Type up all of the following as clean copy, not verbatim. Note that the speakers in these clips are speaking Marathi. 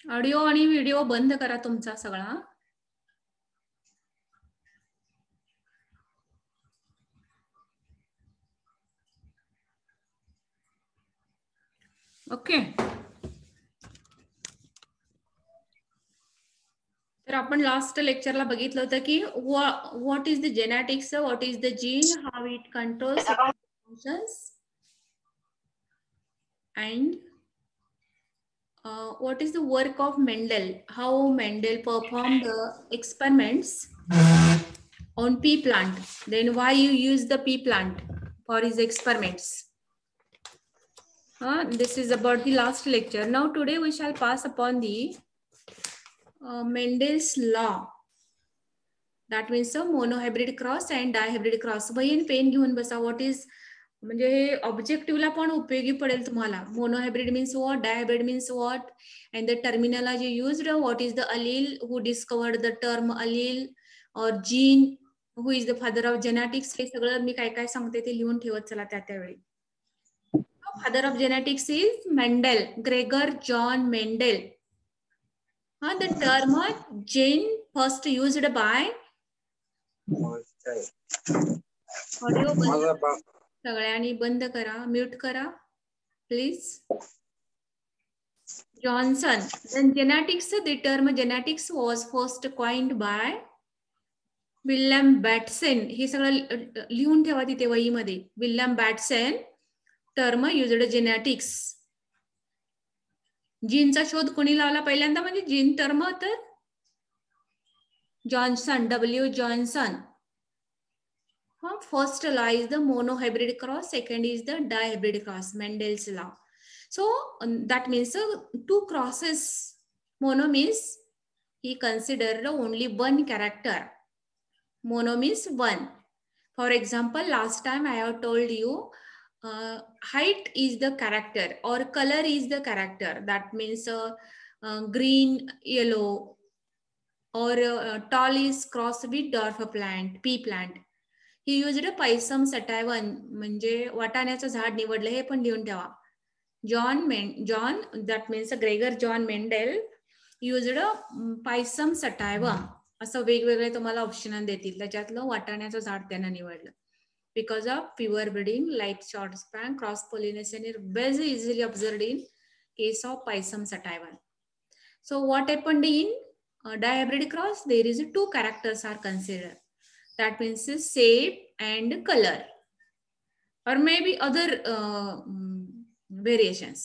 ऑडिओ आणि व्हिडिओ बंद करा तुमचा सगळा. ओके. तर आपण लास्ट लेक्चरला बघितलं होतं की what is the genetics, what is the gene, how it controls functions, and what is the work of Mendel, how Mendel performed the experiments on pea plant, then why you use the pea plant for his experiments. This is about the last lecture. Now today we shall pass upon the Mendel's law. That means a monohybrid cross and dihybrid cross. वही आणि पेन घेऊन बसा. What is म्हणजे हे ऑब्जेक्टिव्हला पण उपयोगी पडेल तुम्हाला. Monohybrid means what, dihybrid means what, and the terminology used, what is the allele, who discovered the term allele और gene, who is the father of genetics. हे सगळं मी काय काय सांगते ते लिहून ठेवत चला त्यावेळी. Father of genetics is Mendel, Gregor John Mendel. The term gene first used by audio सगळ्यांनी बंद करा, म्यूट करा please. Johnson. Then genetics, the term genetics was first coined by William Batson. हे सगळं लिहून ठेवा तिथे वहीमध्ये. William Bateson term used genetics. जीनचा शोध कोणी लावला पहिल्यांदा म्हणजे जीन टर्म तर Johnson, W Johnson. First law is the monohybrid cross, second is the dihybrid cross, Mendel's law. So that means two crosses. Mono means he considered only one character. Mono means one. For example, last time I have told you height is the character or color is the character. That means green, yellow, or tall is crossed with dwarf plant, pea plant. He used a Pisum sativa, म्हणजे वाटाण्याचं झाड निवडलं, हे पण लिहून ठेवा. John, that means Gregor John Mendel used a Pisum sativa. असं वेगवेगळे तुम्हाला ऑप्शन देतील, त्याच्यातलं वाटाण्याचं झाड त्यांना निवडलं. Because of fewer breeding, light short span, cross pollination is very easily observed in case of Pisum sativa. So what happened in dihybrid cross? There is two characters are considered. That means shape and color, or maybe other variations.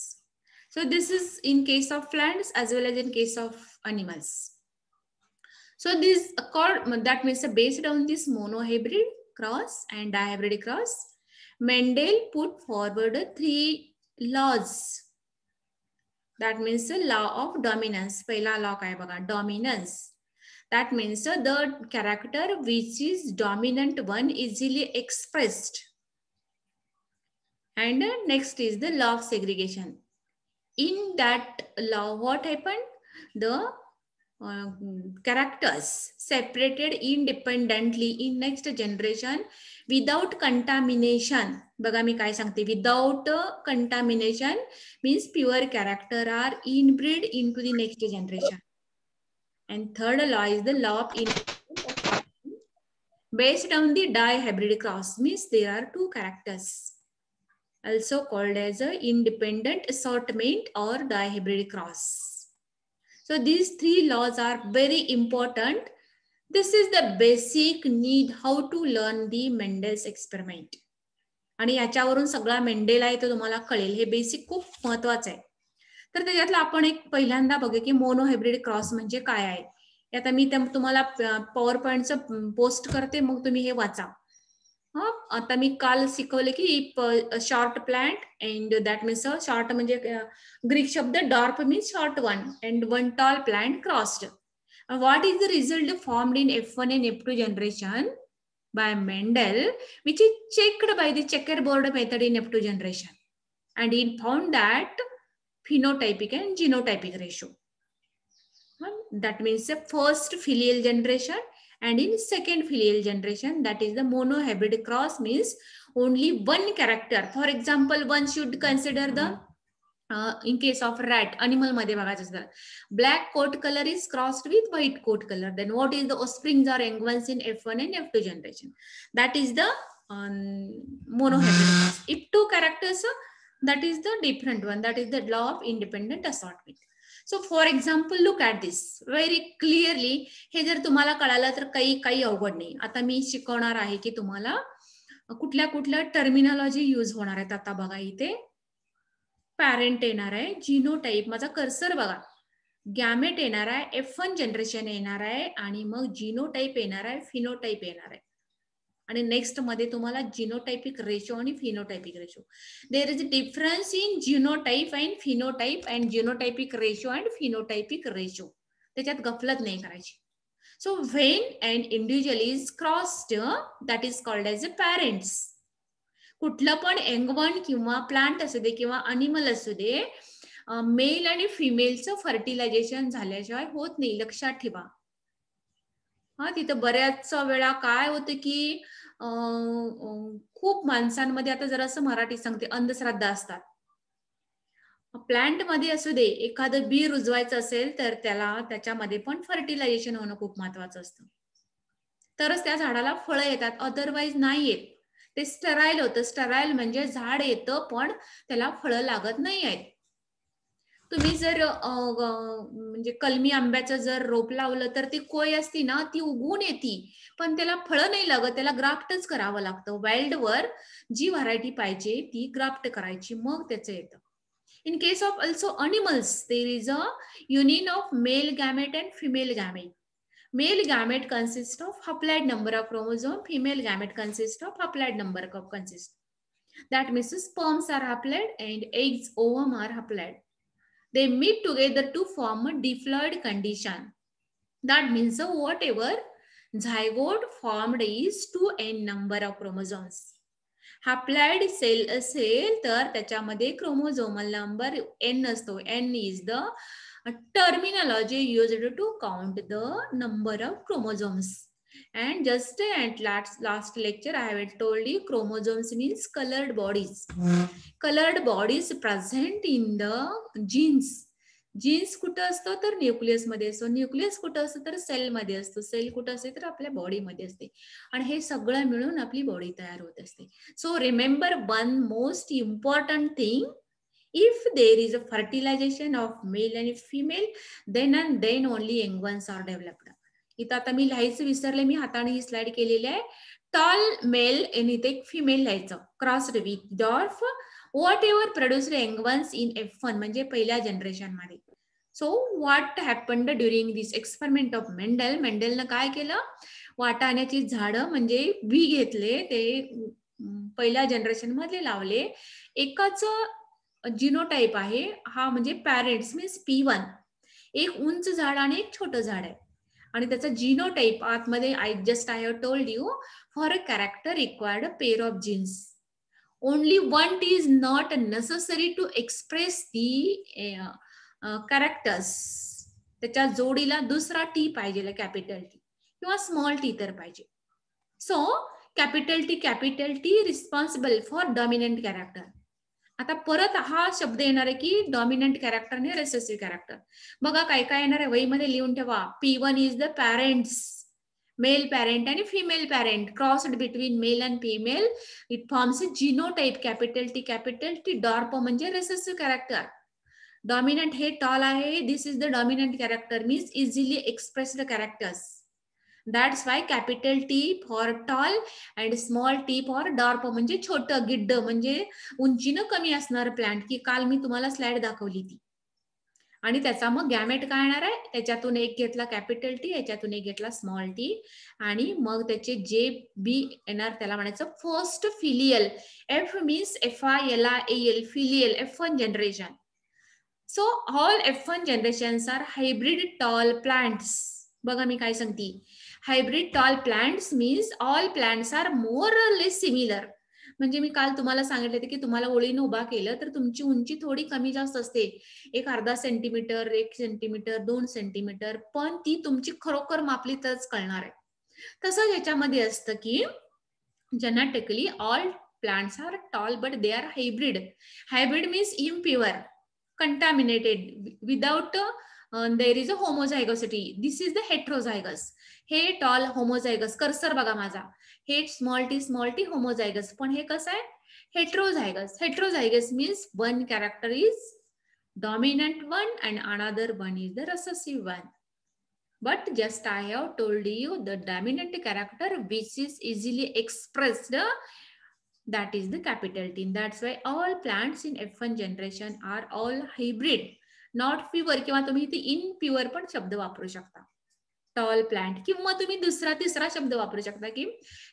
So this is in case of plants as well as in case of animals. So this that means based on this monohybrid cross and dihybrid cross, Mendel put forward three laws. That means the law of dominance. पहिला law काय बघा, dominance. That means the character which is dominant one easily expressed. And next is the law of segregation. In that law, what happened? The characters separated independently in next generation without contamination. बघा मी काय सांगते, without contamination means pure character are inbred into the next generation. And third law is the law of independence based on the dihybrid cross, means there are two characters, also called as a independent assortment or dihybrid cross. So these three laws are very important. This is the basic need how to learn the Mendel's experiment. आणि याच्यावरून सगळा मेंडेल आहे तो तुम्हाला कळेल. हे बेसिक खूप महत्वाचं आहे. तर त्याच्यातलं आपण एक पहिल्यांदा बघू की मोनोहायब्रिड क्रॉस म्हणजे काय आहे. आता मी तुम्हाला पॉवर पॉइंटचं पोस्ट करते, मग तुम्ही हे वाचा. आता मी काल शिकवले की short plant and that means short म्हणजे ग्रीक शब्द dwarf means short one and one tall plant crossed. What is the result formed in F1 and F2 generation by Mendel, which is checked by the checkerboard method in F2 generation, and he found that phenotypic and genotypic ratio. That means the first filial generation and in second filial generation, that is the monohybrid cross, means only one character. For example, one should consider the in case of rat, animal मध्ये बघायचं असतं, black coat color is crossed with white coat color, then what is the offsprings or young ones in F1 and F2 generation? That is the monohybrid cross. If two characters, that is the different one, that is the law of independent assortment. So for example, look at this very clearly. हे जर तुम्हाला कळालं तर काही अवघड नाही. आता मी शिकवणार आहे की तुम्हाला कुठल्या कुठल्या टर्मिनॉलॉजी यूज होणार आहेत. आता बघा, इथे पॅरेंट येणार आहे, जीनोटाईप, माझा कर्सर बघा, गॅमेट येणार आहे, F1 जनरेशन येणार आहे, आणि मग जीनोटाईप येणार आहे, फिनोटाईप येणार आहे, आणि नेक्स्ट मध्ये तुम्हाला जीनोटाइपिक रेशो आणि phenotypic ratio. There is a difference in genotype and phenotype and genotypic ratio and phenotypic ratio. त्याच्यात गफलत नाही करायची. So when and individual is crossed, that is called as a parents. कुठलं पण एंगवन किंवा प्लांट असू दे किंवा अनिमल असू दे, मेल आणि फिमेलचं फर्टिलायझेशन झाल्याशिवाय होत नाही, लक्षात ठेवा. हा, तिथं बऱ्याच वेळा काय होतं की खूप माणसांमध्ये, आता जरासं मराठी सांगते, अंधश्रद्धा असतात. प्लांट मध्ये असू दे, एखादं बी रुजवायचं असेल तर त्याच्यामध्ये पण फर्टिलायझेशन होणं खूप महत्वाचं असतं, तरच त्या झाडाला फळं येतात, अदरवाईज नाही येत. ते स्टराईल होतं. स्टराईल म्हणजे झाड येतं पण त्याला फळं लागत नाही आहेत. तुम्ही जर म्हणजे कलमी आंब्याचं जर रोप लावलं तर ती कोय असती ना, ती उगवून येते, पण त्याला फळं नाही लागत, त्याला ग्राफ्टच करावं लागतं. वाईल्डवर जी व्हरायटी पाहिजे ती ग्राफ्ट करायची, मग त्याचं येतं. In case of also animals, there is a union of male gamete and female gamete. Male gamete consists of haploid number of chromosome. Female gamete consists of haploid number of consist. That means sperms are haploid and eggs, ovum are haploid. They meet together to form a diploid condition. That means whatever zygote formed is 2n number of chromosomes. Haploid cell असेल तर त्याच्यामध्ये क्रोमोझोमल नंबर n असतो. n is the terminology used to count the number of chromosomes. And just at last lecture I have told you chromosomes means colored bodies. Colored bodies present in the genes. Genes कुठं असतो तर न्यूक्लियस मध्ये असतो. न्यूक्लियस कुठं असतो तर सेल मध्ये असतो. सेल कुठं असते तर आपल्या बॉडीमध्ये असते. आणि हे सगळं मिळून आपली बॉडी तयार होत असते. So remember one most important thing, if there is a fertilization of male and female, then and then only young ones are developed. इथं आता मी लिहायचं विसरले, मी हाताने ही स्लाइड केलेली आहे. टॉल मेल आणि इथे फिमेल लिहायचं, crossed with dwarf, whatever produced young ones in F1 म्हणजे पहिल्या जनरेशन मध्ये. So what happened during this experiment of Mendel. मेंडलनं काय केलं, वाटाण्याची झाडं म्हणजे बी घेतले, ते पहिल्या जनरेशन मध्ये लावले. एकाच जिनोटाइप आहे, हा म्हणजे पॅरेंट्स मीन्स P1, एक उंच झाड आणि एक छोटं झाड आहे, आणि त्याचा जिनोटाइप आतमध्ये I have told you, for a character required a pair of genes. Only one T is not necessary to express the characters. त्याच्या जोडीला दुसरा टी पाहिजे, कॅपिटल टी किंवा स्मॉल टी तर पाहिजे. So capital T responsible for dominant character. आता परत हा शब्द येणार आहे की डॉमिनंट कॅरेक्टर आणि रेसेसिव्ह कॅरेक्टर. बघा काय काय येणार आहे, वहीमध्ये लिहून ठेवा. P1 is the parents, male parent and female parent crossed between male and female. It forms a genotype, capital T. डॉर्प म्हणजे recessive character. Dominant हे tall आहे, this is the dominant character, means easily expressed characters. That's why capital T for tall and small t for dwarf म्हणजे छोटं गिड्ड, म्हणजे उंचीनं कमी असणार प्लांट, की काल मी तुम्हाला स्लाइड दाखवली ती. आणि त्याचा मग गॅमेट काय येणार आहे, त्याच्यातून एक घेतला कॅपिटल टी, याच्यातून एक घेतला स्मॉल टी, आणि मग त्याचे जे बी येणार त्याला म्हणायचं first filial. F means FILIAL, filial, F1 generation. So all F1 generations are hybrid tall plants. बघा मी काय सांगते, hybrid tall plants means all plants are more or less similar. म्हणजे मी काल तुम्हाला सांगितलं होतं की तुम्हाला ओळीने उभा केलं तर तुमची उंची थोडी कमी जास्त असते, एक अर्धा सेंटीमीटर, 1 सेंटीमीटर, 2 सेंटीमीटर, पण ती तुमची खरोखर मापली तरच कळणार आहे. तसंच याच्यामध्ये असतं की genetically all plants are tall but they are hybrid. Hybrid means impure. contaminated without there is a homozygosity. This is the heterozygous. हे टॉल होमोझायगस, कर्सर बघा माझा, हे स्मॉल टी होमोझायगस, पण हे कसं आहे heterozygous. Heterozygous means one character is dominant one and another one is the recessive one. But just I have told you the dominant character which is easily expressed, that is the capital T. That's why all plants in F1 generation are all hybrid, not pure. किंवा तुम्ही इथे impure पण शब्द वापरू शकता, टॉल प्लांट, किंवा तुम्ही दुसरा तिसरा शब्द वापरू शकता की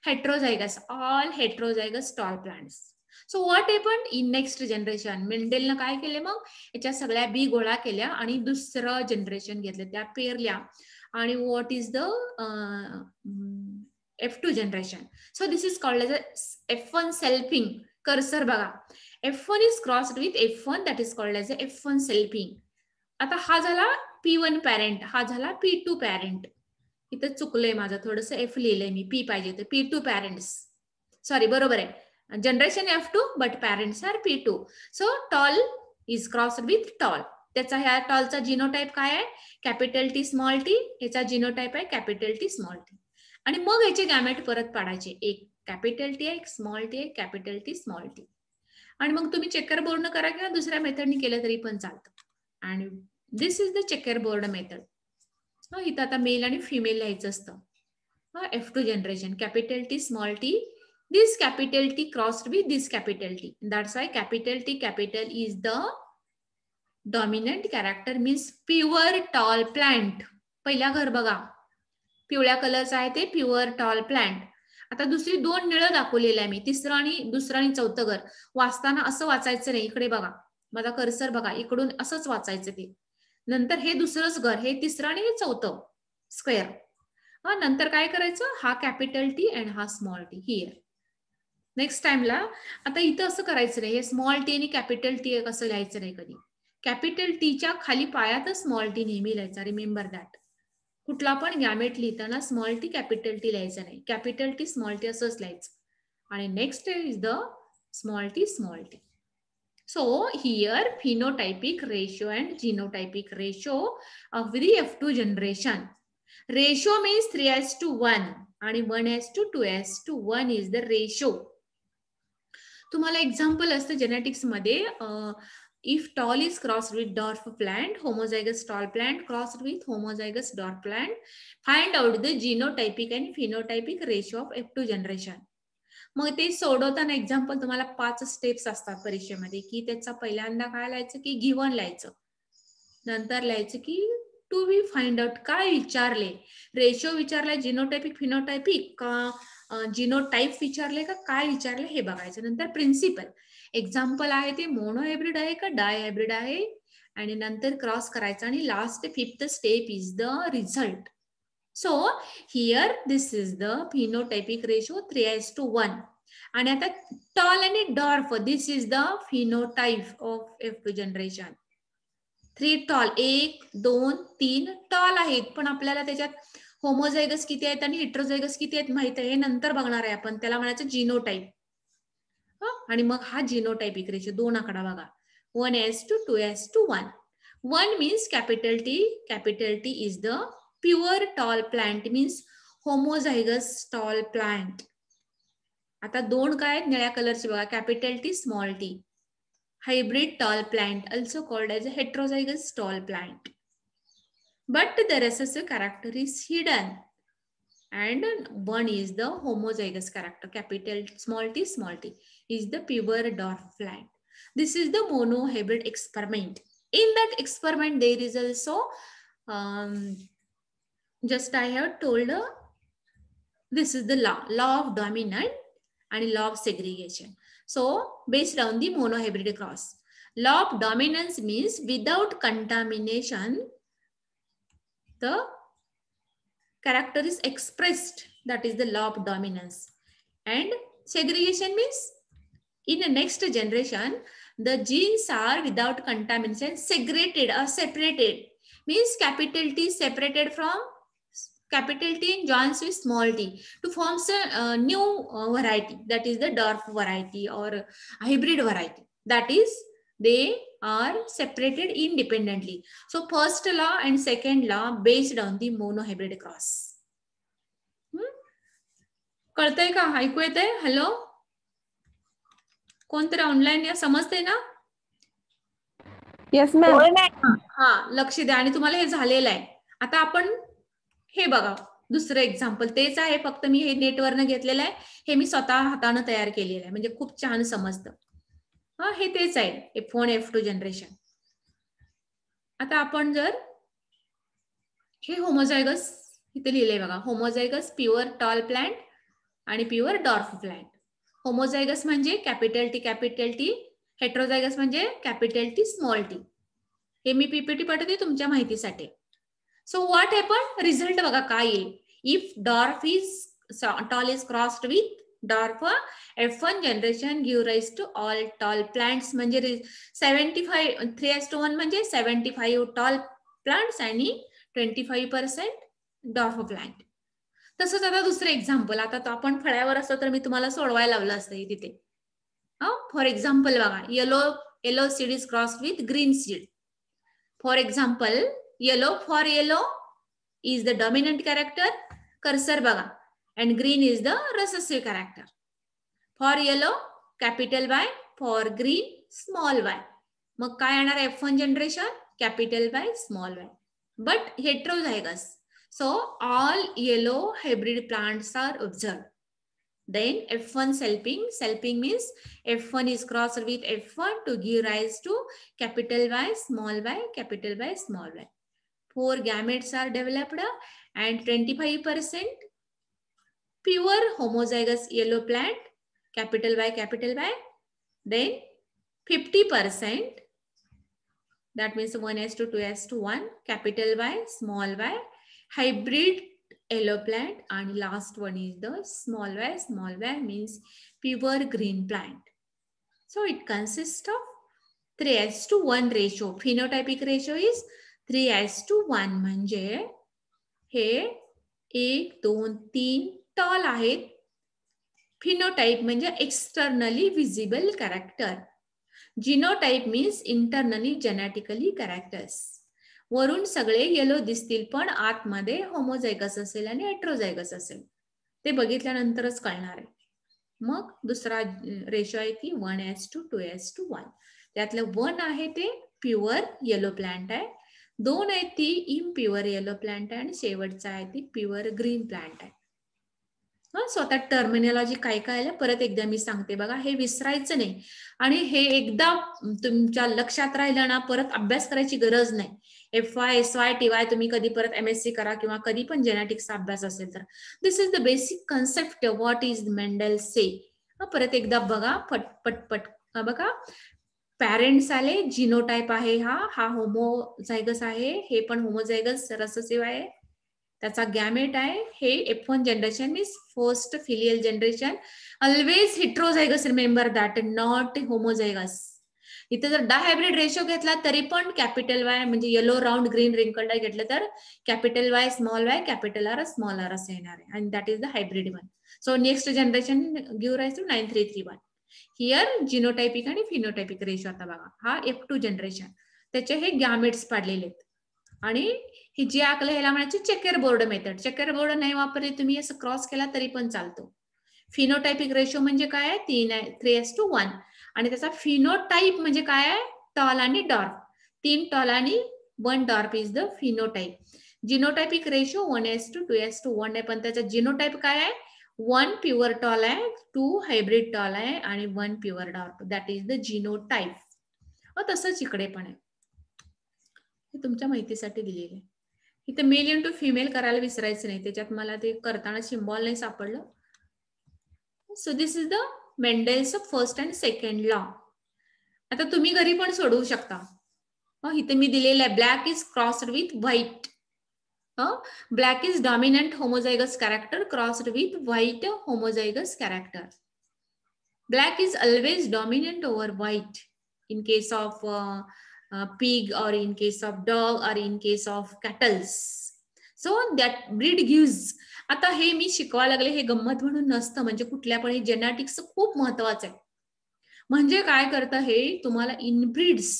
heterozygous, all heterozygous tall plants. So what happen in next generation, मेंडेलनं काय केले, मग याच्या सगळ्या बी गोळा केल्या आणि दुसरं जनरेशन घेतलं, त्या पेरल्या, आणि what is the F2 generation. So this is called as a F1 selfing. Cursor बघा, F1 is crossed with F1, that is called as a F1 selfing. आता हा झाला P1 पॅरेंट, हा झाला P2 पॅरेंट. इथं चुकलंय माझं, थोडस F लिहिलंय मी, P पाहिजे तर P2 पॅरेंट्स, सॉरी, बरोबर आहे, generation F2 but parents are P2. So tall is crossed with tall. त्याचा ह्या टॉलचा जिनोटाइप काय आहे, कॅपिटल टी स्मॉल टी. याचा जिनोटाइप आहे कॅपिटल टी स्मॉल टी. आणि मग याचे गॅमेट परत पाडायचे, एक कॅपिटल टी आहे, एक स्मॉल टी आहे, कॅपिटल टी स्मॉल टी. आणि मग तुम्ही चेकर बोर्डनं करा किंवा दुसऱ्या मेथडनी केलं तरी पण चालतं. आणि this is the checker board method. इथं आता मेल आणि फिमेल लिहायचं असतं. F2 generation, capital T small T, this capital T crossed with this capital T. That's why capital T capital is the dominant character, means pure tall plant. पहिला घर बघा, पिवळ्या कलरचा आहे ते प्युअर टॉल प्लांट. आता दुसरी दोन निळं दाखवलेलं आहे मी, तिसरं आणि दुसरं आणि चौथं घर. वाचताना असं वाचायचं नाही, इकडे बघा माझा कर्सर बघा, इकडून असंच वाचायचं ते. नंतर हे दुसरंच घर, हे तिसरं आणि हे चौथं स्क्वेअर. नंतर काय करायचं, हा कॅपिटल टी अँड हा स्मॉल टी हिअर. नेक्स्ट टाइमला आता इथं असं करायचं नाही, हे स्मॉल टी आणि कॅपिटल टी असं लिहायचं नाही कधी. कॅपिटल टीच्या खाली पायातच स्मॉल टी नेहमी लिहायचा, रिमेंबर दॅट. कुठला पण गॅमेट लिहिताना स्मॉल टी कॅपिटल टी लिहायचं नाही, कॅपिटल टी स्मॉल टी असंच लिहायचं. आणि next is the small T small T. So here phenotypic ratio and genotypic ratio of the F2 generation. Ratio means 3:1 आणि 1:2:1 is the ratio. तुम्हाला एक्झाम्पल असतं जेनेटिक्स मध्ये, if tall is crossed with dwarf plant, homozygous tall plant crossed with homozygous dwarf plant, find out the genotypic and phenotypic ratio of F2 generation. मग ते सोडवताना एक्झाम्पल तुम्हाला 5 स्टेप्स असतात परीक्षेमध्ये, की त्याचा पहिल्यांदा काय लिहायचं, की गिव्हन लिहायचं, नंतर लिहायचं की टू बी फाइंड आउट, काय विचारले, रेशो विचारलाय, जिनोटायपिक फिनोटायपिक का जिनोटाइप विचारले का काय विचारले हे बघायचं. नंतर प्रिन्सिपल, एक्झाम्पल आहे ते मोनो हायब्रिड आहे का डाय हायब्रिड आहे, आणि नंतर क्रॉस करायचं, आणि last 5th step is the result. So here this is the phenotypic ratio 3:1. आणि आता tall आणि dwarf, this is the phenotype of F2 generation. 3 tall, 1 2 3 tall आहेत, पण आपल्याला त्याच्यात होमोझायगस किती आहेत आणि हेट्रोझायगस किती आहेत माहित आहे, हे नंतर बघणार आहे आपण. त्याला म्हणायचं जिनोटाइप. आणि मग हा जिनोटाइपिक रेशो 2 आकडा बघा, 1:2:1. 1 means capital T is the pure tall plant, means homozygous tall plant. आता 2 काय आहेत निळ्या कलरचे बघा, capital T small T, hybrid tall plant, also called as a heterozygous tall plant. But the recessive character is hidden, and one is the homozygous character, capital small t is the pure dwarf plant. This is the mono hybrid experiment. In that experiment there is also just I have told this is the law of dominant and law of segregation. So based on the monohybrid cross, law of dominance means without contamination the character is expressed, that is the law of dominance. And segregation means in the next generation the genes are without contamination segregated or separated, means capital T separated from capital T joins with small t to form a new variety, that is the dwarf variety or hybrid variety. That is they are separated independently. So first law and second law based on the monohybrid cross. कळतंय का? ऐकू येतंय? हॅलो, कोणतरी ऑनलाईन या, समजते ना? Yes ma'am. हा, लक्ष द्या. आणि तुम्हाला हे झालेलं आहे. आता आपण हे बघा, दुसरं एक्झाम्पल तेच आहे, फक्त मी हे नेटवरनं घेतलेलं आहे. हे मी स्वतः हाताने तयार केलेलं आहे, म्हणजे खूप छान समजतं. हा, हे तेच आहे F1 F2 जनरेशन. आता आपण जर हे होमोझायगस इथे लिहिलंय बघा, होमोझायगस प्युअर टॉल प्लांट आणि प्युअर डॉर्फ प्लांट. होमोझायगस म्हणजे कॅपिटल टी, हेट्रोझायगस म्हणजे कॅपिटल टी स्मॉल टी. हे मी पीपीटी पाठवते तुमच्या माहितीसाठी. सो व्हॉट हॅपन, रिझल्ट बघा काय येईल. If dwarf is tall is crossed with dwarf, F1 generation give rise to all tall plants. म्हणजे 75 3:1 म्हणजे 75 टॉल प्लांट्स आणि 25% डॉर्फ प्लांट. तसंच आता दुसरं एक्झाम्पल, आता तो आपण फळ्यावर असतो तर मी तुम्हाला सोडवायला लावलं असतं तिथे. फॉर एक्झाम्पल बघा, yellow seed is crossed with green seed. For example, yellow, for yellow is the dominant character, cursor बघा, and green is the recessive character. For yellow capital Y, for green small y. मग काय येणार F1 generation, capital Y small y. But heterozygous, so all yellow hybrid plants are observed. Then F1 selping means F1 is crossed with F1 to give rise to capital Y, capital Y, small y. 4 gametes are developed and 25% pure homozygous yellow plant, capital Y, then 50%, that means 1:2, 2:1, capital Y, small y, hybrid yellow plant, and last one is the small y means pure green plant. So it consists of 3:1 ratio. Phenotypic ratio is 3:1. म्हणजे हे 1, 2, 3 टॉल आहेत. फिनोटाइप म्हणजे externally visible character. Genotype means internally genetically characters. वरून सगळे येलो दिसतील पण आतमध्ये होमोझायगस असेल आणि हेट्रोझायगस असेल. ते बघितल्यानंतरच कळणार आहे. मग दुसरा रेशो आहे की 1:2, 2:1. त्यातलं 1 आहे ते प्युअर येलो प्लांट आहे, 2 आहे ती इम्प्युअर येलो प्लांट आहे आणि शेवटचा आहे ती प्युअर ग्रीन प्लांट आहे. स्वतः टर्मिनॉलॉजी काय काय आलं परत एकदा मी सांगते बघा, हे विसरायचं नाही. आणि हे एकदा तुमच्या लक्षात राहिलं ना, परत अभ्यास करायची गरज नाही. FY, SY, TY तुम्ही कधी परत MSc करा किंवा कधी पण जेनेटिक्सचा अभ्यास असेल तर this is the basic concept. What is Mendel say. परत एकदा बघा पटपट. बघा, पॅरेंट्स आले, जिनोटाइप आहे, हा होमोझायगस आहे, हे पण होमोझायगस रिसेसिव्ह आहे. त्याचा गॅमेट आहे, हे F1 generation means first filial generation. Always heterozygous, remember that, not homozygous. इथे जर डायहायब्रिड रेशो घेतला तरी पण कॅपिटल Y म्हणजे येलो राऊंड ग्रीन रिंकल्ड आय घेतलं तर capital Y small y, capital R small r असं येणार आहे. आणि that is the hybrid one. So next generation give rise to 9331. Here genotypic आणि फिनोटायपिक रेशो. आता बघा, हा F2 जनरेशन, त्याचे हे गॅमेट्स पाडलेले आहेत. आणि ही जी आकलं ह्याला म्हणायची checker board method. Checker board नाही वापरले तुम्ही, असं क्रॉस केला तरी पण चालतो. फिनोटायपिक रेशो म्हणजे काय आहे, 3:1. आणि त्याचा फिनोटाइप म्हणजे काय आहे, टॉल आणि डॉर्फ. 3 टॉल आणि 1 dwarf is the phenotype. Genotypic ratio 1:2, 2:1 आहे, पण त्याचा जिनोटाइप काय आहे, 1 प्युअर टॉल आहे, 2 हायब्रिड टॉल आहे आणि 1 pure dwarf. That is the genotype. तसंच इकडे पण आहे, हे तुमच्या माहितीसाठी दिलेलं आहे. इथे मेल इंटू फिमेल करायला विसरायचं नाही, त्याच्यात मला ते करताना सिम्बॉल नाही सापडलं. So this is the Mendel's first and second law. आता तुम्ही घरी पण सोडवू शकता. इथे मी दिलेलं आहे, black is crossed with white. Black is dominant homozygous character crossed with white homozygous character. Black is always dominant over white in case of pig or in case of dog or in case of cattle. So that breed gives. आता हे मी शिकवायला लागले, हे गंमत म्हणून नसतं, म्हणजे कुठल्या पण जेनेटिक्स खूप महत्वाचं आहे. म्हणजे काय करतं हे, तुम्हाला इनब्रीड्स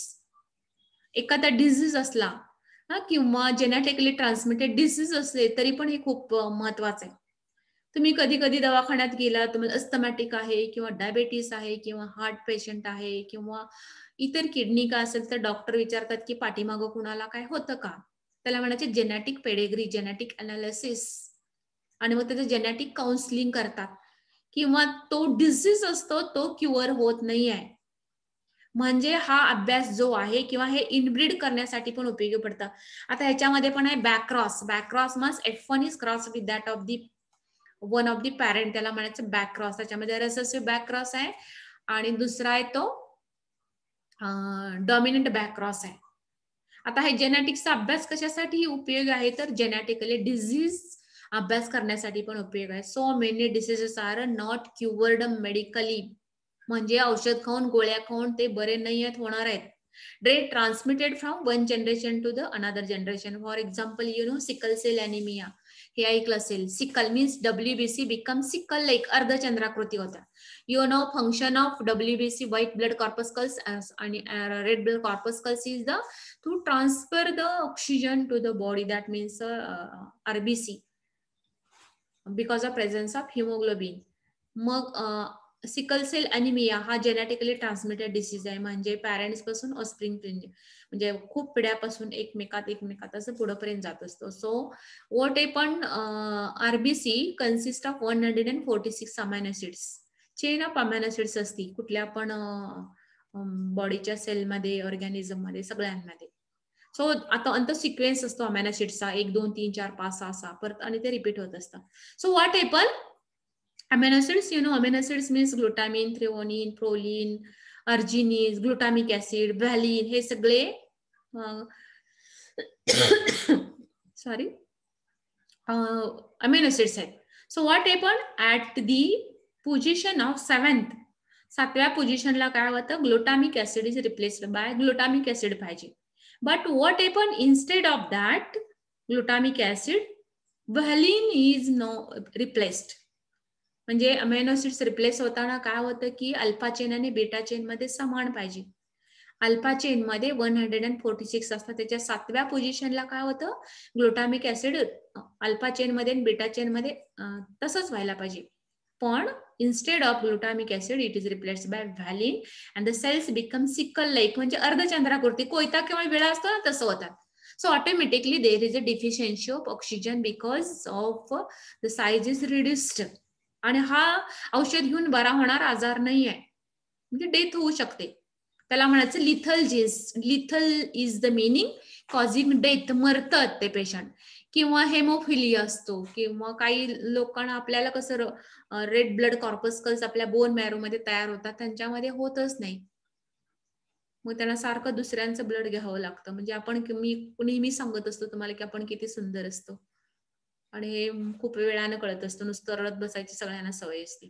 एखादा डिझीज असला किंवा जेनेटिकली ट्रान्समिटेड डिसीज असले तरी पण हे खूप महत्वाचं आहे. तुम्ही कधी कधी दवाखान्यात गेला, तुम्हाला अस्थमॅटिक आहे किंवा डायबेटीस आहे किंवा हार्ट पेशंट आहे किंवा इतर किडनी का असेल तर डॉक्टर विचारतात की पाठीमागं कुणाला काय होतं का, त्याला म्हणायचे जेनेटिक पेडेग्री, जेनेटिक अनालिसिस, आणि मग त्याचं जेनेटिक काउन्सिलिंग करतात. किंवा तो डिसीज असतो तो क्युअर होत नाही आहे, म्हणजे हा अभ्यास जो आहे किंवा हे इनब्रीड करण्यासाठी पण उपयोगी पडतं. आता ह्याच्यामध्ये पण आहे backcross. Backcross must F1 is cross with that of the one of the parent, त्याला म्हणायचं बॅक्रॉस. त्याच्यामध्ये रेसेसिव्ह बॅक्रॉस आहे आणि दुसरा आहे तो डॉमिनंट बॅक्रॉस आहे. आता हे जेनेटिक्सचा अभ्यास कशासाठी उपयोग आहे तर जेनेटिकली डिझीज अभ्यास करण्यासाठी पण उपयोग आहे. So many diseases are not cured medically, म्हणजे औषध खाऊन गोळ्या खाऊन ते बरे नाही आहेत, होणार आहेत. They transmitted from one generation to the another generation. For example, sickle cell anemia. हे ऐकलं असेल. Sickle means WBC become sickle like, अर्धचंद्राकृती होता. Function of WBC white blood corpuscles आणि red blood corpuscles is the to transfer the oxygen to the body, that means RBC because of presence of haemoglobin. मग सिकल सेल अॅनिमिया हा जेनेटिकली ट्रान्समिटेड डिसीज आहे, म्हणजे पॅरेंट्स पासून ऑस्प्रिंग म्हणजे खूप पिढ्यापासून एकमेकात असं पुढेपर्यंत जात असतो. सो व्हॉट ए पण RBC consist of 146 amino acids, chain of amino acids असती कुठल्या पण बॉडीच्या सेलमध्ये, ऑर्गॅनिझम मध्ये, सगळ्यांमध्ये. सो आता अंत सिक्वेन्स असतो अमायनो ऍसिड्सचा 1 2 3 4 5 6 6 परत, आणि ते रिपीट होत असतं. So what Apple amino acids, amino acids means glutamine, threonine, proline, arginine, glutamic acid, valine, हे सगळे sorry amino acids आहेत. So what happened at the position of 7th, 7व्या पोझिशनला काय होतं, glutamic acid is replaced by glutamic acid पाहिजे. But what happen instead of that glutamic acid, valine is no replaced. म्हणजे अमिनो ऍसिड्स रिप्लेस होताना काय होतं की अल्फा चेन आणि बीटा चेन मध्ये समान पाहिजे. अल्फा चेन मध्ये 146 असतात, त्याच्या 7व्या पोझिशनला काय होतं, ग्लुटामिक ऍसिड अल्फा चेन मध्ये आणि बीटा चेन मध्ये तसंच व्हायला पाहिजे. पण instead of glutamic acid it is replaced by valine and the cells become sickle like, म्हणजे अर्धचंद्राकृती, कोयता किंवा विळा असतो ना तसं होतात. So automatically there is a deficiency of oxygen because of the size is reduced. आणि हा औषध घेऊन बरा होणार आजार नाही आहे, म्हणजे डेथ होऊ शकते. त्याला म्हणायचं lethal genes. Lethal is the meaning causing death, मरतात ते पेशंट. किंवा हेमोफिलिया असतो, किंवा काही लोकांना आपल्याला कसं रेड ब्लड कॉर्पस्कल्स आपल्या बोन मॅरो मध्ये तयार होतात, त्यांच्यामध्ये होतच नाही, मग त्यांना सारखं दुसऱ्यांचं ब्लड घ्यावं लागतं. म्हणजे आपण, मी नेहमी सांगत असतो तुम्हाला की आपण किती सुंदर असतो, आणि हे खूप वेळानं कळत असतं, नुसतं रडत बसायची सगळ्यांना सवय असते.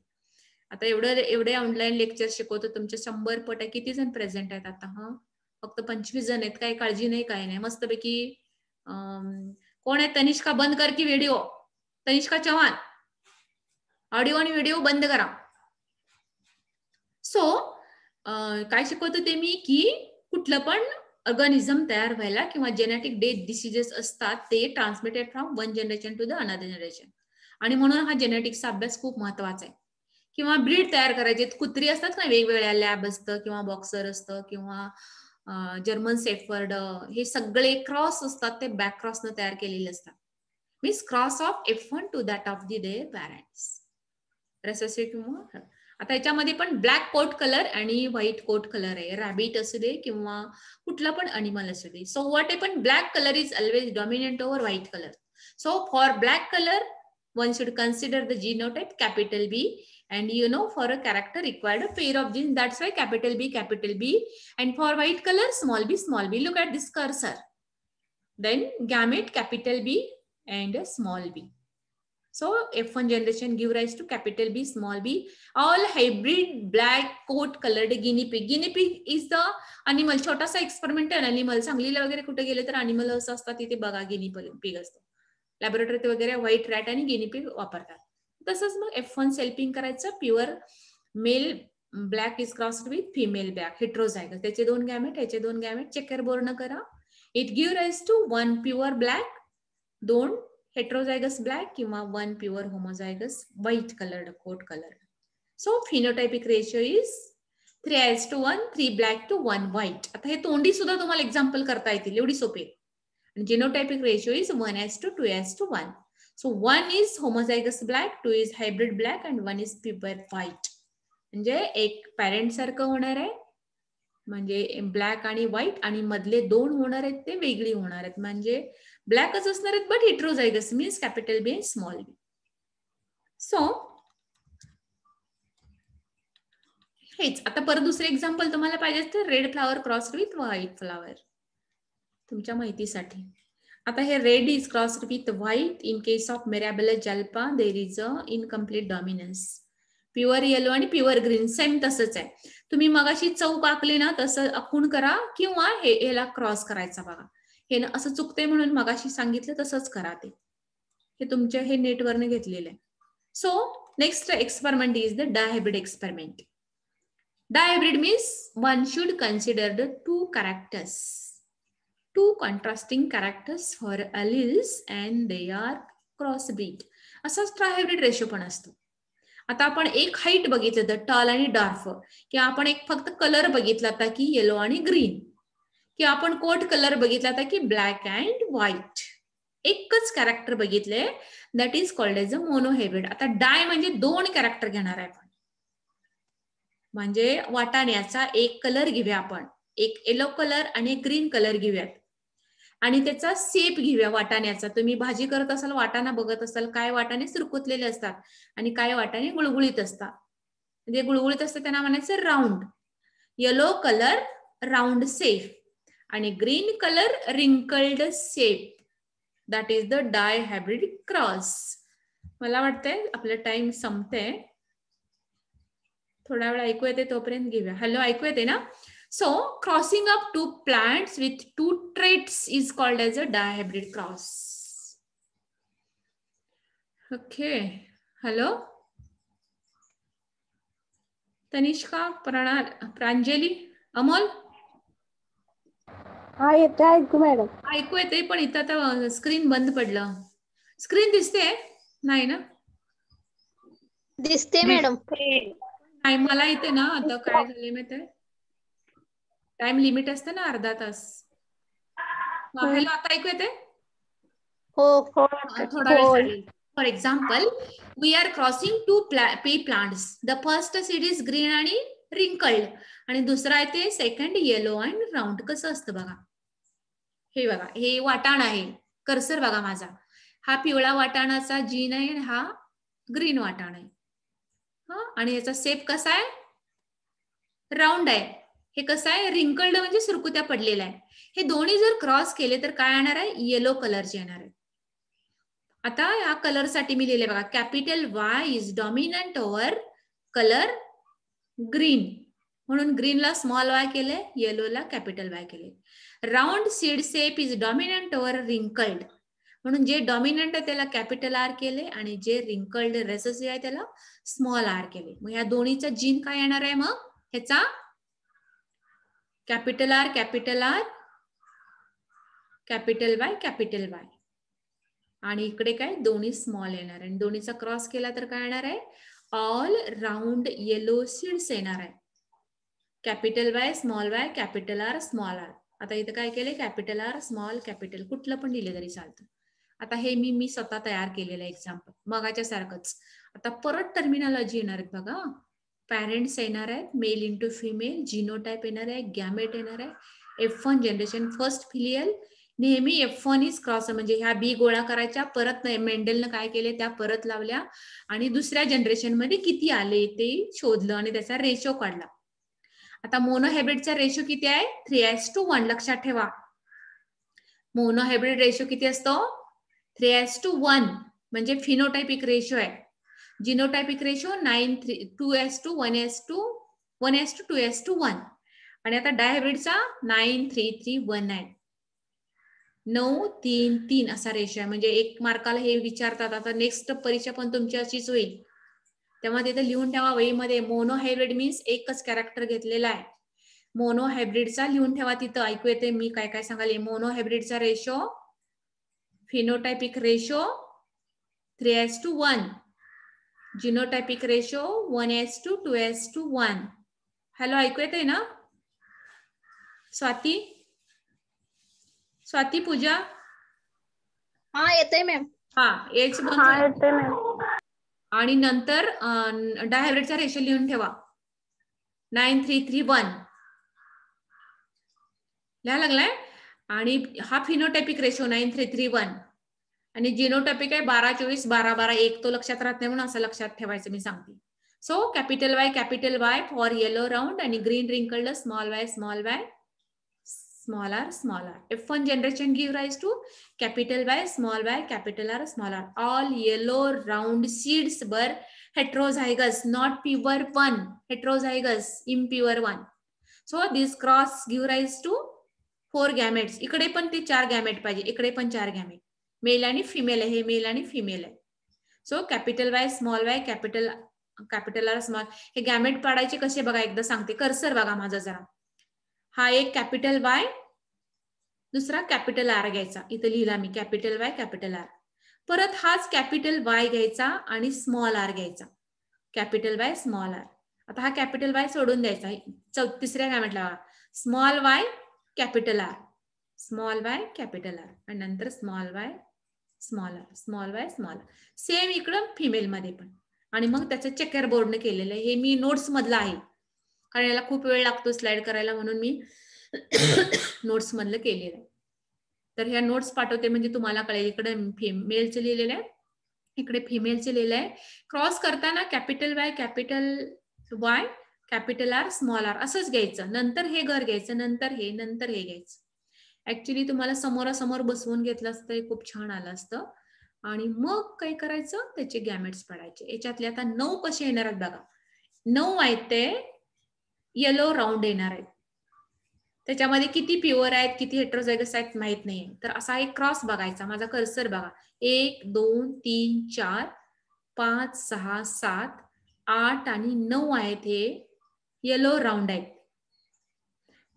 आता एवढे ऑनलाईन लेक्चर शिकवतो, तुमचे 100 पट आहे, किती जण प्रेझेंट आहेत आता? फक्त 25 जण आहेत, काही काळजी नाही, काही नाही, मस्तपैकी. कोण आहे? तनिष्का, बंद कर की व्हिडिओ. तनिष्का चव्हाण, ऑडिओ आणि व्हिडिओ बंद करा. सो काय शिकवतो ते मी, की कुठलं पण ऑर्गॅनिझम तयार व्हायला किंवा जेनेटिक डेथ डिसीजेस असतात ते transmitted from one generation to the another generation, आणि म्हणून हा जेनेटिक्सचा अभ्यास खूप महत्वाचा आहे. किंवा ब्रीड तयार करायचे, कुत्री असतात ना वेगवेगळ्या, लॅब असतं किंवा बॉक्सर असतं किंवा जर्मन शेफर्ड, हे सगळे क्रॉस असतात, ते बॅक क्रॉसनं तयार केलेले असतात. Means cross of F1 to that of the their parents, recessive किंवा. आता याच्यामध्ये पण ब्लॅक कोट कलर आणि व्हाईट कोट कलर आहे, रॅबिट असू दे किंवा कुठला पण अनिमल असू दे. सो व्हॉट ए पण black colour is always dominant over white colour. So for black colour one should consider the genotype capital B, and for a character required a pair of genes, that's why capital B, and for white color small b. Look at this cursor, then gamete capital B and a small b. So F1 generation give rise to capital B, small b. All hybrid black coat colored guinea pig. Guinea pig is the animal, छोटासा experimental animal. सांगलीला वगैरे कुठे गेले तर animal असं असतात, तिथे बघा गिनी पिग असतो. लॅबोरेटरीत वगैरे व्हाईट रॅट आणि गिनी पिग वापरतात. तसंच मग F1 सेल्पिंग करायचं, pure male black is crossed with female black, heterozygous. त्याचे 2 गॅमेट, याचे 2 गॅमेट, चेकर बोर्न करा. It give rise to 1 pure black, 2 heterozygous black किंवा 1 pure homozygous white coloured coat colour. So phenotypic ratio is 3:1, 3 black to 1 white. आता हे तोंडी सुद्धा तुम्हाला एक्झाम्पल करता येतील, एवढी सोपी. Genotypic ratio is 1:1. So 1 is homozygous black, 2 is hybrid black and 1 is pure white. म्हणजे एक पॅरेंट सारखं होणार आहे, म्हणजे ब्लॅक आणि व्हाईट, आणि मधले 2 होणार आहेत ते वेगळी होणार आहेत, म्हणजे ब्लॅकच असणार आहेत बट हेट्रोझायगस मीन्स कॅपिटल बी आणि स्मॉल बी. सो हेच. आता परत दुसरे एक्झाम्पल तुम्हाला पाहिजे तर red flower crossed with white flower, तुमच्या माहितीसाठी. आता हे red is crossed with white. In case of Mirabilis jalapa there is a incomplete dominance. Pure yellow आणि प्युअर ग्रीन सेम तसंच आहे. तुम्ही मगाशी चौक आखली ना तसं आखून करा, किंवा हेला क्रॉस करायचा बघा. हे ना असं चुकते म्हणून मगाशी सांगितलं तसंच करा. ते हे तुमच्या हे नेटवरने घेतलेलं आहे. So next experiment is the dihybrid experiment. Dihybrid means one should consider the two contrasting characters for alleles and they are crossbreed. असाच ट्रायहायब्रिड रेशो पण असतो. आता आपण एक हाईट बघितलं तर टॉल आणि डार्फ, किंवा आपण एक फक्त कलर बघितला होता की येलो आणि ग्रीन, किंवा आपण कोट कलर बघितला होता की ब्लॅक अँड व्हाईट. एकच कॅरेक्टर बघितले, that is called as a monohybrid. आता डाय म्हणजे 2 कॅरेक्टर घेणार आहे आपण, म्हणजे वाटाण्याचा एक कलर घेऊया आपण, एक येलो कलर आणि एक ग्रीन कलर घेऊयात, आणि त्याचा शेप घेऊया वाटाण्याचा. तुम्ही भाजी करत असाल, वाटाणा बघत असाल, काय वाटाणे सुरकुतलेले असतात आणि काय वाटाणे गुळगुळीत असतात. म्हणजे गुळगुळीत असतात त्यांना म्हणायचं round. Yellow colour round shape आणि green colour wrinkled shape, that is the dihybrid cross. मला वाटतंय आपलं टाइम संपतंय, थोडा वेळ ऐकू येते तोपर्यंत घेऊया. हॅलो, ऐकू येते ना? So crossing up 2 plants with 2 traits is called as a dihybrid cross. Okay. Hello Tanishka, Pranjali, Amol. हा येते ऐकू मॅडम. ऐकू येते, पण इथं आता स्क्रीन बंद पडलं. स्क्रीन दिसते नाही ना? दिसते मॅडम. नाही, मला इथे ना आता काय झाले माहिती आहे, टाइम लिमिट असते ना अर्धा तास. हॅलो, आता ऐकू येते? हो, थोडा वेळ चालेल. For example, we are crossing 2 pea plants. The first seed is green आणि रिंकल्ड, आणि दुसरा आहे ते सेकंड येलो अँड राऊंड. कसं असतं बघा, हे बघा, हे वाटाण आहे, कर्सर बघा माझा, हा पिवळा वाटाणाचा जीन आहे, हा ग्रीन वाटाण आहे. आणि याचा शेप कसा आहे? राऊंड आहे. हे कसं आहे? रिंकल्ड म्हणजे सुरकुत्या पडलेला आहे. हे दोन्ही जर क्रॉस केले तर काय येणार आहे? येलो कलरचे येणार आहे. आता या कलर साठी मी लिहिले बघा, capital Y is dominant over colour green, म्हणून ग्रीनला स्मॉल वाय केले, येलोला कॅपिटल वाय केले. Round seed shape is dominant over wrinkled, म्हणून जे डॉमिनंट आहे त्याला कॅपिटल आर केले, आणि जे रिंकल्ड रेसेसिव्ह आहे त्याला स्मॉल आर केले. मग या दोन्हीचा जीन काय येणार आहे? मग ह्याचा capital R capital Y capital Y, आणि इकडे काय दोन्ही स्मॉल येणार आहे. आणि दोन्हीचा क्रॉस केला तर काय येणार आहे? ऑल राऊंड येलो सीड्स येणार आहे. Capital Y small Y capital R small R. आता इथं काय केले? कॅपिटल आर स्मॉल कॅपिटल, कुठलं पण दिले तरी चालतं. आता हे मी स्वतः तयार केलेलं एक्झाम्पल मगाच्या सारखंच. आता परत टर्मिनॉलॉजी येणार आहेत बघा. पॅरेंट्स येणार आहेत, मेल इंटू फिमेल, जिनोटाइप येणार आहे, गॅमेट येणार आहे, F1 जनरेशन फर्स्ट फिलियल. नेहमी F1 इज क्रॉस, म्हणजे ह्या बी गोळा करायच्या, परत मेंडेलनं काय केले त्या परत लावल्या, आणि दुसऱ्या जनरेशन मध्ये किती आले ते शोधलं आणि त्याचा रेशो काढला. आता मोनोहायब्रिडचा रेशो किती आहे? 3:1. लक्षात ठेवा, मोनोहायब्रिड रेशो किती असतो? 3:1, म्हणजे फिनोटायपिक रेशो आहे. जिनोटायपिक रेशो 2:1 आणि आता डायहायब्रिडचा 9:3:3:1 9:3:3 असा रेशो आहे. म्हणजे 1 मार्काला हे विचारतात. आता नेक्स्ट परीक्षा पण तुमची अशीच होईल. तेव्हा तिथे लिहून ठेवा वहीमध्ये. मोनोहायब्रिड मीन्स एकच कॅरेक्टर घेतलेला आहे. मोनोहायब्रिडचा लिहून ठेवा तिथं. ऐकू येते मी काय काय सांगाले. मोनोहायब्रिडचा ratio, phenotypic ratio 3:1, genotypic ratio 1:2:1. Hello, ऐकू येते ना स्वाती? स्वाती, पूजा? हा येते मॅम. हा, एच येते मॅम. आणि नंतर डायहायब्रिडचा रेशो लिहून ठेवा 9:3:3:1. लिहायला लागलाय. आणि हा फिनोटायपिक रेशो 9:3:3:1 आणि जिनोटायपिक आहे 12:24:12:12:1. तो लक्षात राहत नाही म्हणून असं लक्षात ठेवायचं मी सांगते. So capital Y for yellow round आणि green wrinkled small y small r small r. F1 generation give rise to capital Y small R small r. All yellow round seeds were heterozygous, not pure one. Heterozygous, impure one. So this cross give rise to 4 gametes. इकडे पण ते 4 गॅमेट पाहिजे, इकडे पण 4 गॅमेट. मेल आणि फिमेल आहे, हे मेल आणि फिमेल आहे. So capital Y small capital R small. हे गॅमेट पाडायचे कसे बघा, एकदा सांगते. कर्सर बघा माझा जरा. हा एक कॅपिटल Y, दुसरा कॅपिटल R घ्यायचा. इथं लिहिला मी कॅपिटल Y कॅपिटल R. परत हाच कॅपिटल Y घ्यायचा आणि स्मॉल r घ्यायचा. Capital Y small r. आता हा कॅपिटल Y सोडून द्यायचा. तिसऱ्या गॅमेटला small y capital R, small y capital R आणि नंतर small y small r, small y small r. Same इकडं फिमेल मध्ये पण. आणि मग त्याचं चेकर बोर्डने केलेलं आहे. हे मी नोट्स मधलं आहे, कारण याला खूप वेळ लागतो स्लाइड करायला, म्हणून मी नोट्स मधलं केलेलं आहे. तर ह्या नोट्स पाठवते म्हणजे तुम्हाला कळेल. इकडे मेलचं लिहिलेलं आहे, इकडे फिमेलचं लिहिलं आहे. क्रॉस करताना capital Y capital R small r असंच घ्यायचं. नंतर हे घर घ्यायचं, नंतर हे घ्यायचं. ऍक्च्युली तुम्हाला समोरासमोर बसवून घेतलं असतं, हे खूप छान आलं असतं. आणि मग काय करायचं, त्याचे गॅमेट्स पडायचे. याच्यातले आता 9 कसे येणार आहेत बघा. 9 आहेत ते येलो राऊंड येणार आहेत. त्याच्यामध्ये किती प्युअर आहेत, किती हेट्रोझायगस आहेत माहित नाहीये. तर असा एक क्रॉस बघायचा. माझा कर्सर बघा. 1 2 3 4 5 6 7 8 आणि 9 आहेत, हे येलो राऊंड आहेत.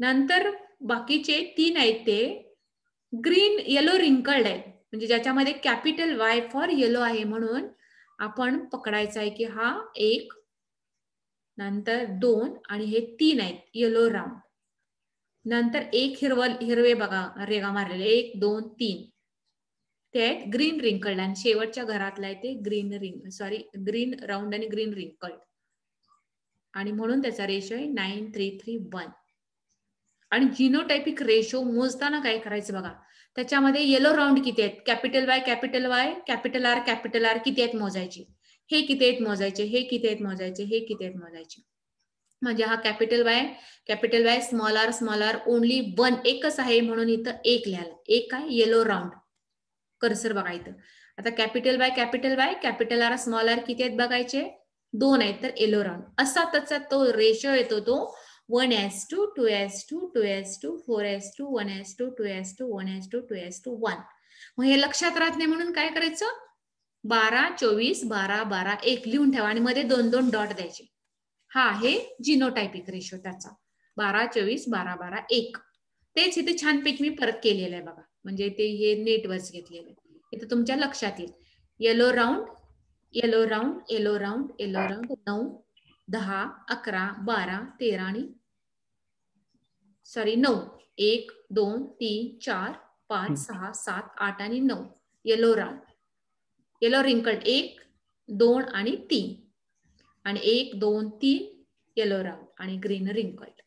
नंतर बाकीचे 3 आहेत ते ग्रीन येलो रिंकल्ड आहेत, म्हणजे ज्याच्यामध्ये कॅपिटल Y फॉर येलो आहे. म्हणून आपण पकडायचा आहे की हा 1, नंतर 2 आणि हे 3 आहेत येलो राऊंड. नंतर एक हिरवे बघा रेगा मारलेले 1 2 3 ते आहेत ग्रीन रिंकल्ड. आणि शेवटच्या घरातला आहे ते ग्रीन राऊंड आणि ग्रीन रिंकल्ड. आणि म्हणून त्याचा रेशो आहे 9:3:3:1. आणि जिनोटायपिक रेशो मोजताना काय करायचं बघा. त्याच्यामध्ये येलो राऊंड किती आहेत, कॅपिटल Y कॅपिटल R किती आहेत मोजायचे, हे किती आहेत मोजायचे, हे किती आहेत मोजायचे, हे किती आहेत मोजायचे. म्हणजे हा capital Y small r only 1 एकच आहे, म्हणून इथं 1 लिहायला. 1 काय येलो राऊंड. कर्सर बघा इथं. आता capital Y capital R small r किती आहेत बघायचे, 2 आहेत, तर येलो राऊंड. असा त्याचा तो रेशो येतो तो 1:2 2:2 2:2 4:2 1:2 2:2 1:2 2:1. मग हे लक्षात राहत नाही म्हणून काय करायचं, 12 24 12 12 1 लिहून ठेवा आणि मध्ये 2-2 डॉट द्यायचे. हा आहे जिनोटायपिक रेशो त्याचा 12 24 12 12 1. तेच इथे छानपैकी मी परत केलेलं आहे बघा. म्हणजे ते हे नेटवरच घेतलेलं आहे, इथे तुमच्या लक्षात येईल. येलो राऊंड 9 10 11 12 13 आणि 9 1 2 3 4 5 6 7 8 आणि 9 येलो राऊंड. येलो रिंकल्ड 1 2 आणि 3 आणि 1 2 3 येलो राऊंड आणि ग्रीन रिंकल्ड.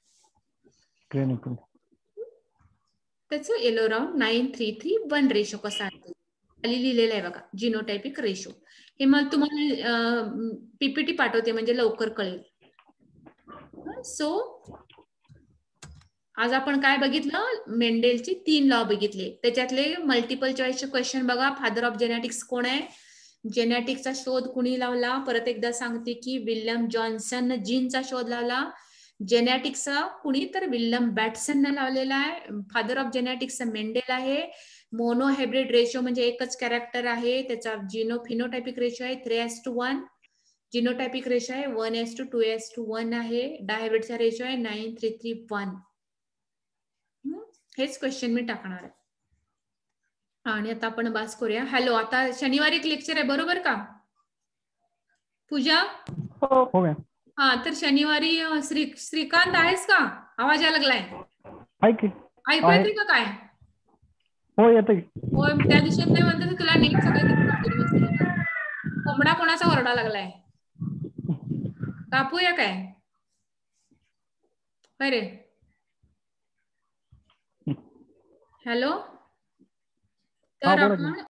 त्याचं येलो राऊंड 9:3:3:1 रेशो कसा आहे खाली लिहिलेलं आहे बघा, जिनोटायपिक रेशो. हे मला तुम्हाला पीपीटी पाठवते म्हणजे लवकर कळेल. सो आज आपण काय बघितलं, मेंडेलचे 3 लॉ बघितले. त्याच्यातले मल्टिपल चॉईसचे क्वेश्चन बघा. फादर ऑफ जेनेटिक्स कोण आहे, जेनेटिक्सचा शोध कुणी लावला. परत एकदा सांगते की विल्यम जॉन्सन जीनचा शोध लावला. जेनेटिक्सचा कुणी, तर विल्यम बॅटसन लावलेला आहे. फादर ऑफ जेनेटिक्स मेंडेल आहे. मोनोहायब्रिड रेशो म्हणजे एकच कॅरेक्टर आहे, त्याचा फिनोटायपिक रेशो आहे 3:1. जिनोटायपिक रेशो आहे 1:2:1 आहे. डायहायब्रिडचा रेशो आहे 9:3:1. हेच क्वेश्चन मी टाकणार आहे. आणि आता आपण बस करूया. हॅलो, आता शनिवारी एक लेक्चर आहे बरोबर का पूजा? हो मॅम. हा, तर शनिवारी श्रीकांत आहेस का? आवाज यायला लागलाय, ऐकू येते का काय? हो येते. होय, त्या दिवशी नाही म्हणते तुला नेटचा काहीतरी प्रॉब्लेम असेल. कोंबडा कोणाचा ओरडा लागलाय? कापूया काय? अरे हॅलो, तर आपण